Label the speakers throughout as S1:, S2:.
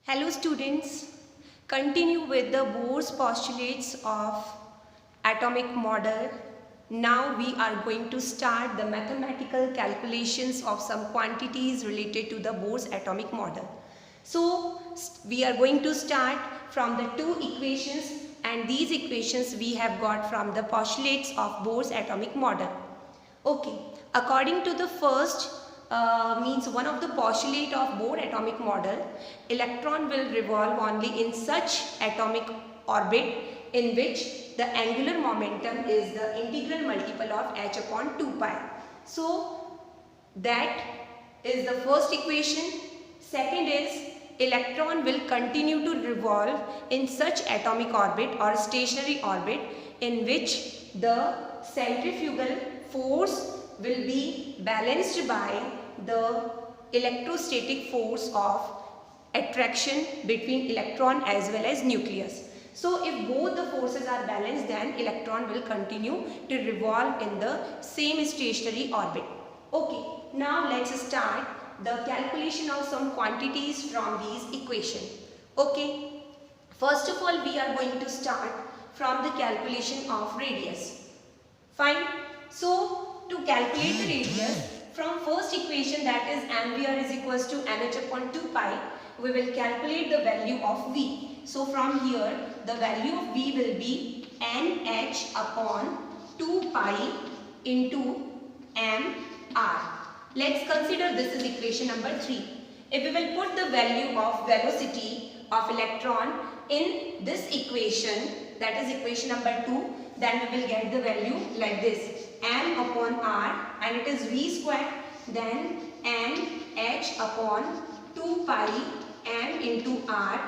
S1: Hello students, continue with the Bohr's postulates of atomic model. Now we are going to start the mathematical calculations of some quantities related to the Bohr's atomic model. So we are going to start from the two equations, and these equations we have got from the postulates of Bohr's atomic model. Okay, according to the first means one of the postulate of Bohr atomic model, electron will revolve only in such atomic orbit in which the angular momentum is the integral multiple of h upon 2 pi. So that is the first equation. Second is electron will continue to revolve in such atomic orbit or stationary orbit in which the centrifugal force will be balanced by the electrostatic force of attraction between electron as well as nucleus. So if both the forces are balanced, then electron will continue to revolve in the same stationary orbit. Okay, now let's start the calculation of some quantities from these equations. Okay, first of all we are going to start from the calculation of radius. Fine. So to calculate the radius, from first equation, that is mvr is equals to nh upon 2 pi, we will calculate the value of v. So from here the value of v will be nh upon 2 pi into mr. Let's consider this is equation number 3. If we will put the value of velocity of electron in this equation, that is equation number 2, then we will get the value like this, m upon r, and it is v square, then nh upon 2 pi m into r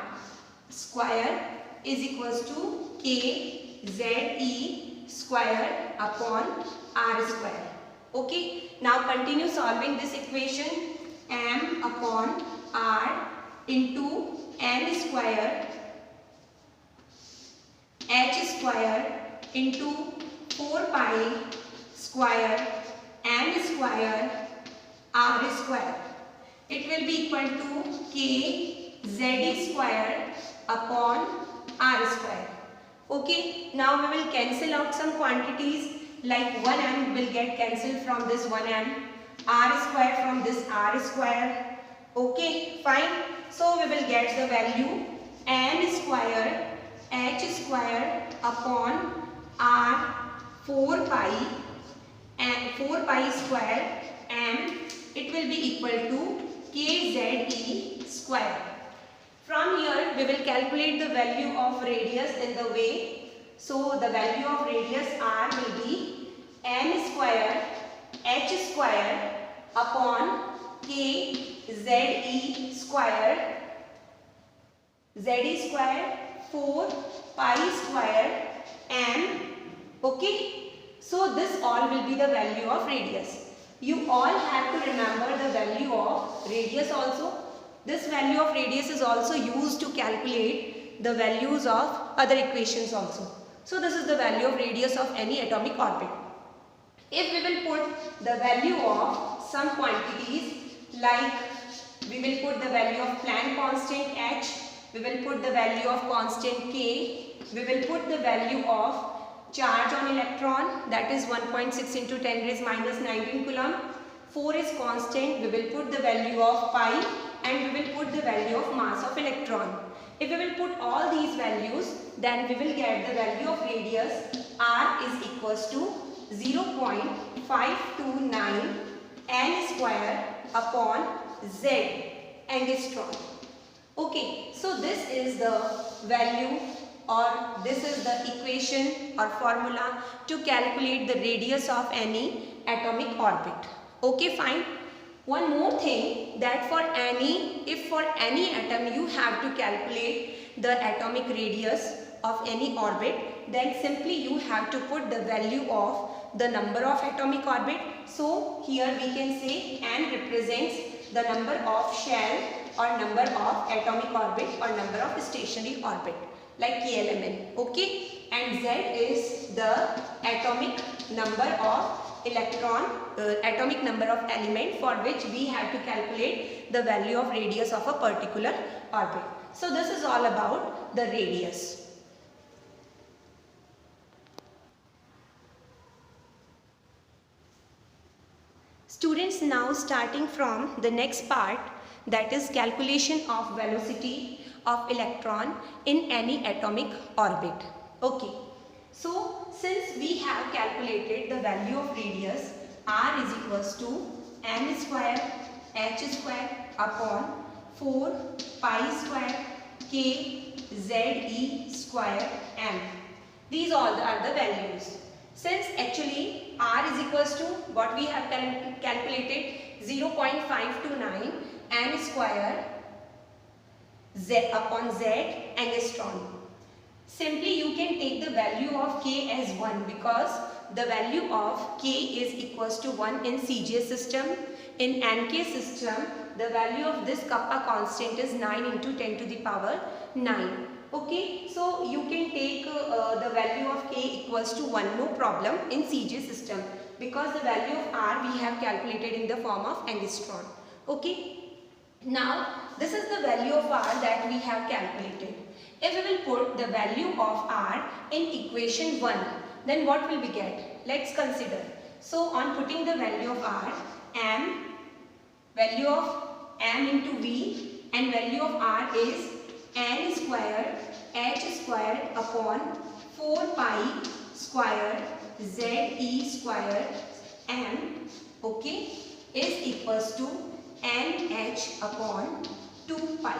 S1: square is equals to k ze square upon r square. Okay, now continue solving this equation. M upon r into n square h square into 4 pi square n square r square. It will be equal to k z square upon r square. Okay, now we will cancel out some quantities, like 1m will get cancelled from this 1m, r square from this r square. Okay, fine. So we will get the value n square h square upon r 4 pi and 4 pi square m, it will be equal to kze square. From here we will calculate the value of radius in the way. So the value of radius r will be n square h square upon k ze square, z square 4 pi square m. Okay, so this all will be the value of radius. You all have to remember the value of radius also. This value of radius is also used to calculate the values of other equations also. So this is the value of radius of any atomic orbit. If we will put the value of some quantities, like we will put the value of Planck constant h, we will put the value of constant k, we will put the value of charge on electron, that is 1.6 into 10 raised minus 19 coulomb. 4 is constant, we will put the value of pi, and we will put the value of mass of electron. If we will put all these values, then we will get the value of radius r is equals to 0.529 n square upon z angstrom. Okay, so this is the value, or this is the equation or formula to calculate the radius of any atomic orbit. Okay, fine. One more thing, that if for any atom you have to calculate the atomic radius of any orbit, then simply you have to put the value of the number of atomic orbit. So here we can say n represents the number of shell or number of atomic orbit or number of stationary orbit, like KLMN. Okay, and Z is the atomic number of atomic number of element for which we have to calculate the value of radius of a particular orbit. So this is all about the radius. Students, now starting from the next part, that is calculation of velocity of electron in any atomic orbit. Okay. So since we have calculated the value of radius, r is equals to m square h square upon 4 pi square k ze square m. These all are the values. Since actually r is equals to what we have calculated 0.529 m square z upon z angstrom. Simply you can take the value of k as 1 because the value of k is equals to 1 in CGS system. In NK system, the value of this kappa constant is 9 into 10 to the power 9. Okay, so you can take the value of k equals to 1, no problem in CGS system because the value of r we have calculated in the form of angstrom. Okay, now this is the value of r that we have calculated. If we will put the value of r in equation 1, then what will we get? Let's consider. So on putting the value of r, value of m into v and value of r is n square h square upon 4 pi square ze square m, okay, is equals to nh upon 2 pi.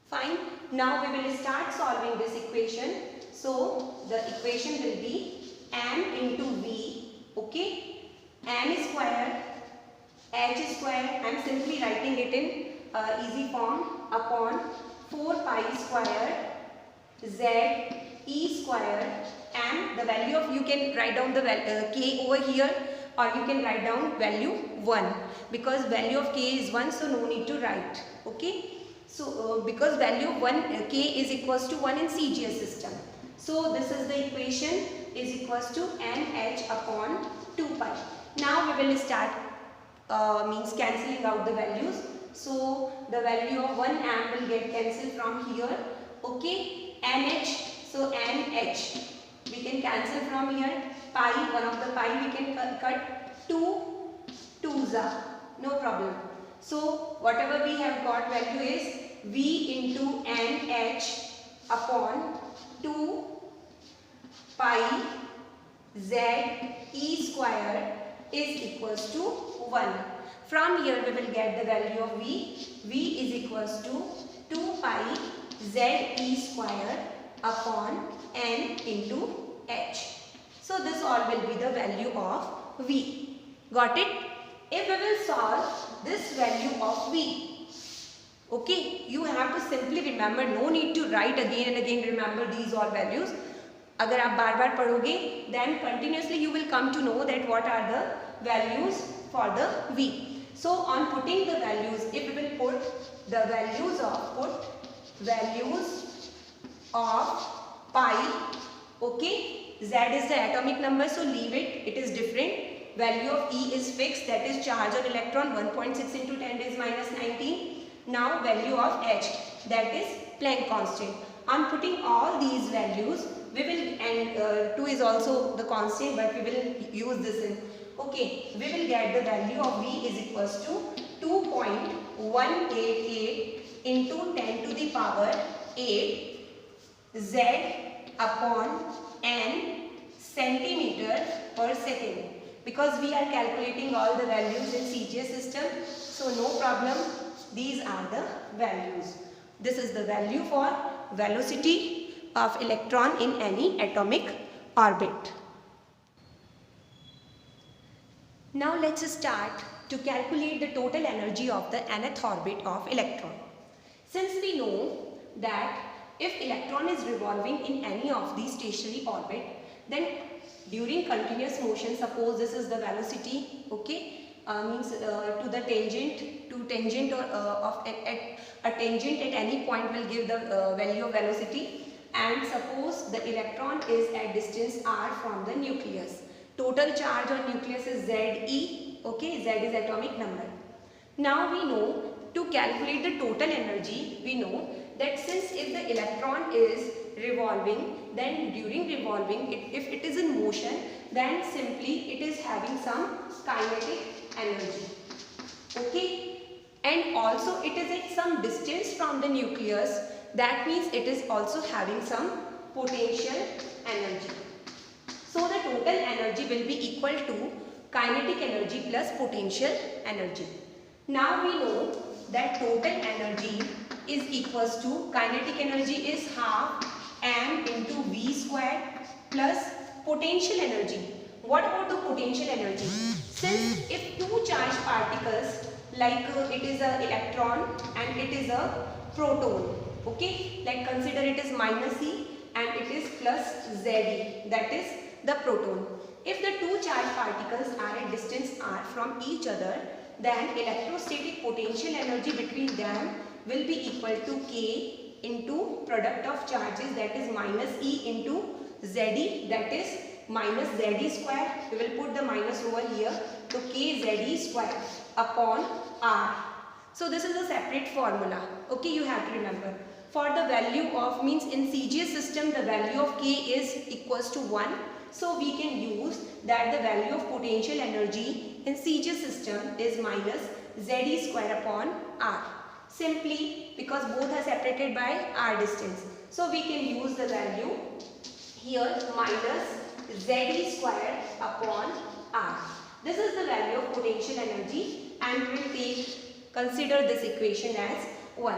S1: Fine. Now we will start solving this equation. So the equation will be m into v, okay, n square h square, I am simply writing it in easy form, upon 4 pi square ze square m. The value of, you can write down the k over here or you can write down value 1 because value of k is 1, so no need to write. Okay. So because value of 1 k is equals to 1 in CGS system. So this is the equation is equals to nh upon 2 pi. Now we will start means cancelling out the values. So the value of 1 amp will get cancelled from here. Okay, nh, so nh we can cancel from here. Pi, one of the pi we can cut 2 2s are, no problem. So whatever we have got value is v into nh upon 2 pi ze square is equals to 1. From here we will get the value of v. V is equals to 2 pi ze square upon n into h. So this all will be the value of v. Got it? If we will solve this value of v, okay, you have to simply remember, no need to write again and again, remember these all values. अगर आप बार बार पढ़ोगे, then continuously you will come to know that what are the values for the v. So on putting the values, if we will put the values of pi, okay, z is the atomic number, so leave it, it is different. Value of E is fixed, that is charge on electron 1.6 into 10 raised minus 19. Now value of H, that is Planck constant. On putting all these values, we will, and 2 is also the constant, but we will use this in. Okay, we will get the value of V is equals to 2.188 into 10 to the power 8 Z upon N centimeter per second. Because we are calculating all the values in CGS system, so no problem, these are the values. This is the value for velocity of electron in any atomic orbit. Now let's start to calculate the total energy of the nth orbit of electron. Since we know that if electron is revolving in any of these stationary orbit, then during continuous motion, suppose this is the velocity, okay, means to the tangent or of a tangent at any point will give the value of velocity, and suppose the electron is at distance r from the nucleus. Total charge on nucleus is Ze, okay, Z is atomic number. Now we know to calculate the total energy, we know that since if the electron is revolving, then during revolving, if it is in motion, then simply it is having some kinetic energy. Okay, and also it is at some distance from the nucleus, that means it is also having some potential energy. So the total energy will be equal to kinetic energy plus potential energy. Now we know that total energy is equals to kinetic energy is half m into v square plus potential energy. What about the potential energy? Since if two charged particles, like it is a electron and it is a proton, okay, like consider it is minus e and it is plus Ze, that is the proton. If the two charged particles are at distance r from each other, then electrostatic potential energy between them will be equal to K into product of charges, that is minus E into Ze, that is minus Ze square. We will put the minus over here, so Kze square upon R. So this is a separate formula, okay, you have to remember. For the value of, means in CGS system the value of K is equals to 1. So we can use that the value of potential energy in CGS system is minus Ze square upon R. Simply because both are separated by R distance. So we can use the value here minus Ze square upon R. This is the value of potential energy and we will consider this equation as 1.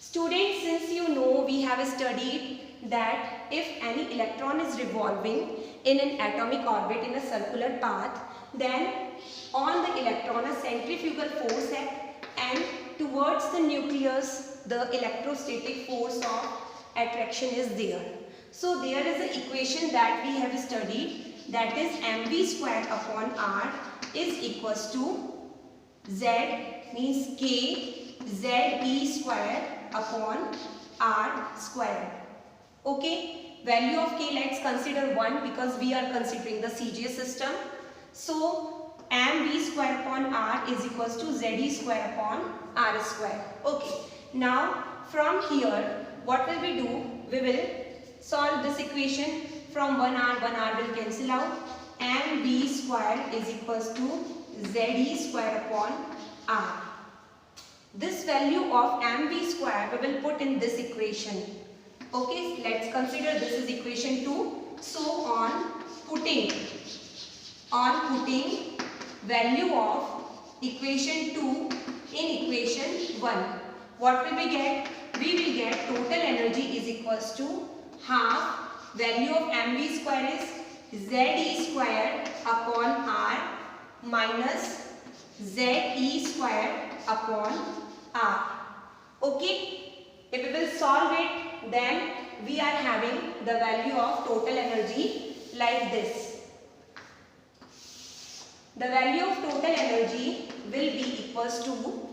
S1: Students, since you know we have studied that if any electron is revolving in an atomic orbit in a circular path, then on the electron a centrifugal force acts and towards the nucleus the electrostatic force of attraction is there. So there is an equation that we have studied, that is mv square upon r is equals to z, means k ze square upon r square. Okay, value of k let's consider 1 because we are considering the CGS system. So mv square upon r is equals to ze square upon r square. Okay, now from here what will we do? We will solve this equation. From 1r will cancel out. mv square is equals to ze square upon r. This value of mv square we will put in this equation. Okay, let's consider this is equation 2. So on putting value of equation 2 in equation 1, what will we get? We will get total energy is equals to half value of mv square is ze square upon r minus ze square upon r. Okay, if we will solve it, then we are having the value of total energy like this. The value of total energy will be equals to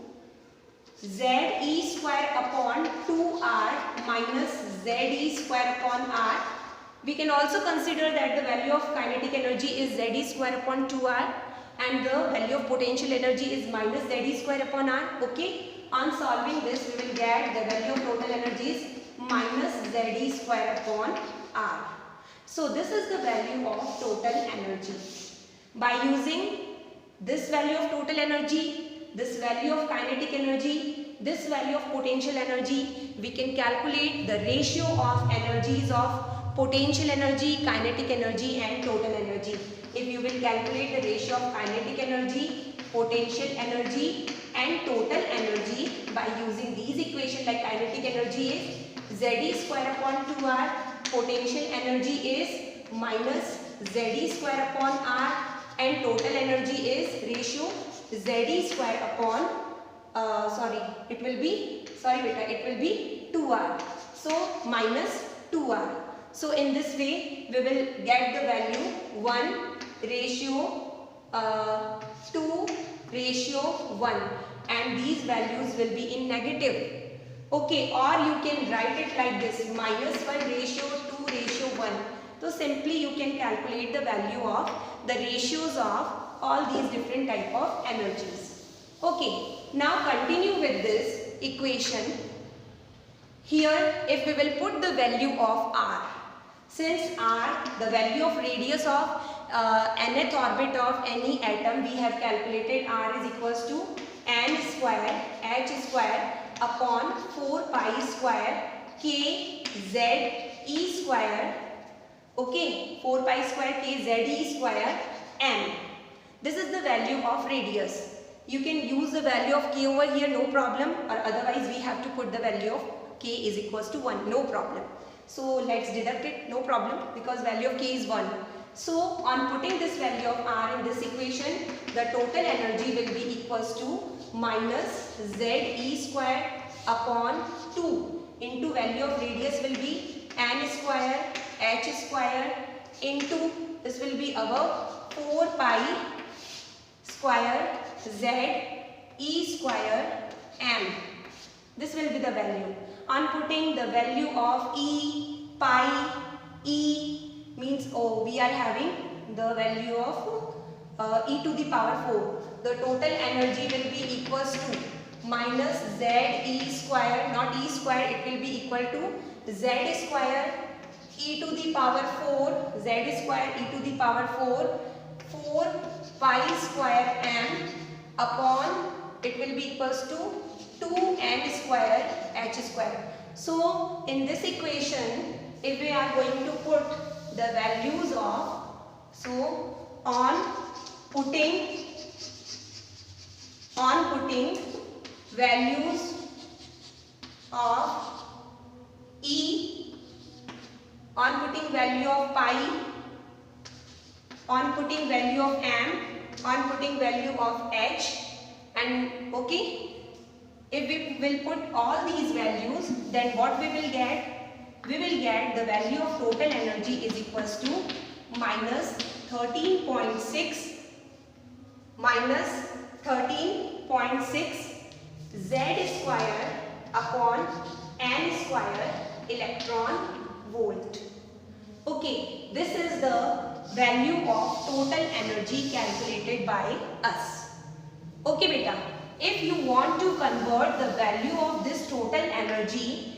S1: ze square upon 2r minus ze square upon r. We can also consider that the value of kinetic energy is ze square upon 2r and the value of potential energy is minus ze square upon r. Okay, on solving this we will get the value of total energy is minus ze square upon r. So this is the value of total energy. By using this value of total energy, this value of kinetic energy, this value of potential energy, we can calculate the ratio of energies of potential energy, kinetic energy and total energy. If you will calculate the ratio of kinetic energy, potential energy and total energy by using these equations, like kinetic energy is ze square upon 2r, potential energy is minus ze square upon r and total energy is ratio ze square upon it will be 2r, so minus 2r. So in this way we will get the value 1 ratio 2 ratio 1 and these values will be in negative. Okay, or you can write it like this, minus 1 ratio 2 ratio 1. So simply you can calculate the value of the ratios of all these different type of energies. Okay, now continue with this equation. Here if we will put the value of r, since r, the value of radius of nth orbit of any atom, we have calculated r is equals to n square h square upon 4 pi square k z e square, okay, 4 pi square k z e square m. This is the value of radius. You can use the value of k over here, no problem, or otherwise we have to put the value of k is equals to 1, no problem. So let's deduct it, no problem, because value of k is 1. So on putting this value of r in this equation, the total energy will be equals to minus z e square upon 2 into value of radius will be n square h square into this will be our 4 pi square z e square m. This will be the value. On putting the value of e, pi, e means we are having the value of e to the power 4. The total energy will be equals to minus z e square, not e square, it will be equal to z square e to the power 4, z square e to the power 4 pi square m upon it will be equals to 2n square h square. So in this equation, if we are going to put the values of, so on putting values of e, on putting value of pi, on putting value of m, on putting value of h, and okay, if we will put all these values, then what we will get? We will get the value of total energy is equals to minus 13.6 z square upon n square electron volt. Okay, this is the value of total energy calculated by us. Okay beta, if you want to convert the value of this total energy